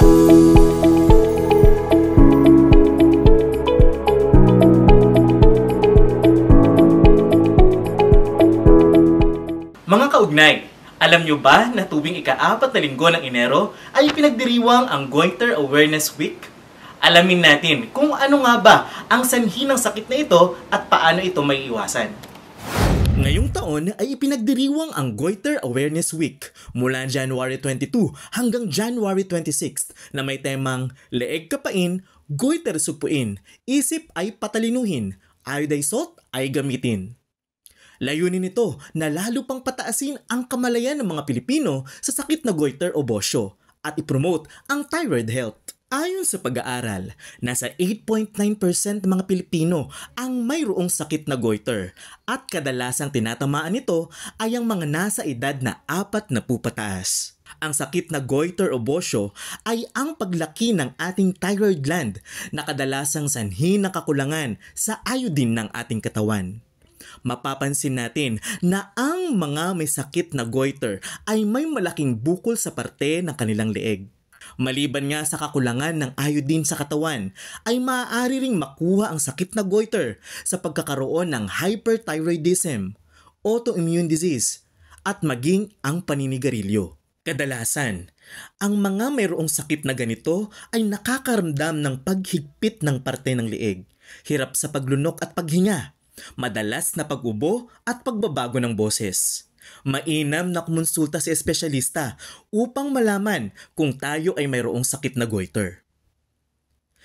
Mga kaugnay, alam nyo ba na tuwing ika-4 na linggo ng Enero ay pinagdiriwang ang Goiter Awareness Week? Alamin natin kung ano nga ba ang sanhi ng sakit na ito at paano ito may iwasan. Ngayong taon ay ipinagdiriwang ang Goiter Awareness Week mula January 22 hanggang January 26 na may temang leeg kapain, goiter supuin, isip ay patalinuhin, iodized salt ay gamitin. Layunin nito na lalo pang pataasin ang kamalayan ng mga Pilipino sa sakit na goiter o bosyo at ipromote ang thyroid health. Ayon sa pag-aaral, nasa 8.9% ng mga Pilipino ang mayroong sakit na goiter at kadalasang tinatamaan nito ay ang mga nasa edad na 40 pataas. Ang sakit na goiter o bosyo ay ang paglaki ng ating thyroid gland na kadalasang sanhi ng kakulangan sa iodine ng ating katawan. Mapapansin natin na ang mga may sakit na goiter ay may malaking bukol sa parte ng kanilang leeg. Maliban nga sa kakulangan ng iodine sa katawan, ay maaari ring makuha ang sakit na goiter sa pagkakaroon ng hyperthyroidism, autoimmune disease, at maging ang paninigarilyo. Kadalasan, ang mga mayroong sakit na ganito ay nakakaramdam ng paghigpit ng parte ng leeg, hirap sa paglunok at paghinga, madalas na pag-ubo at pagbabago ng boses. Mainam na kumonsulta sa espesyalista upang malaman kung tayo ay mayroong sakit na goiter.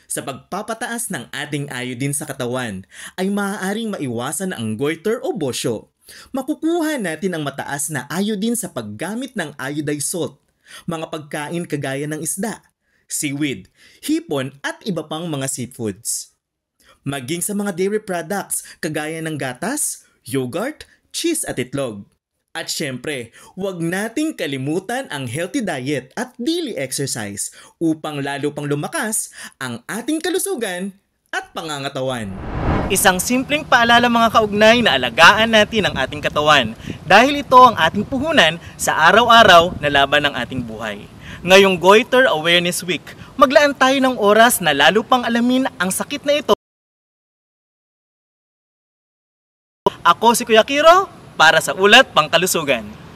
Sa pagpapataas ng ating iodine sa katawan ay maaaring maiwasan ang goiter o bosyo. Makukuha natin ang mataas na iodine sa paggamit ng iodized salt, mga pagkain kagaya ng isda, seaweed, hipon at iba pang mga seafoods. Maging sa mga dairy products kagaya ng gatas, yogurt, cheese at itlog. At syempre, huwag nating kalimutan ang healthy diet at daily exercise upang lalo pang lumakas ang ating kalusugan at pangangatawan. Isang simpleng paalala mga kaugnay na alagaan natin ang ating katawan dahil ito ang ating puhunan sa araw-araw na laban ng ating buhay. Ngayong Goiter Awareness Week, maglaan tayo ng oras na lalo pang alamin ang sakit na ito. Ako si Kuya Kiro para sa Ulat Pangkalusugan.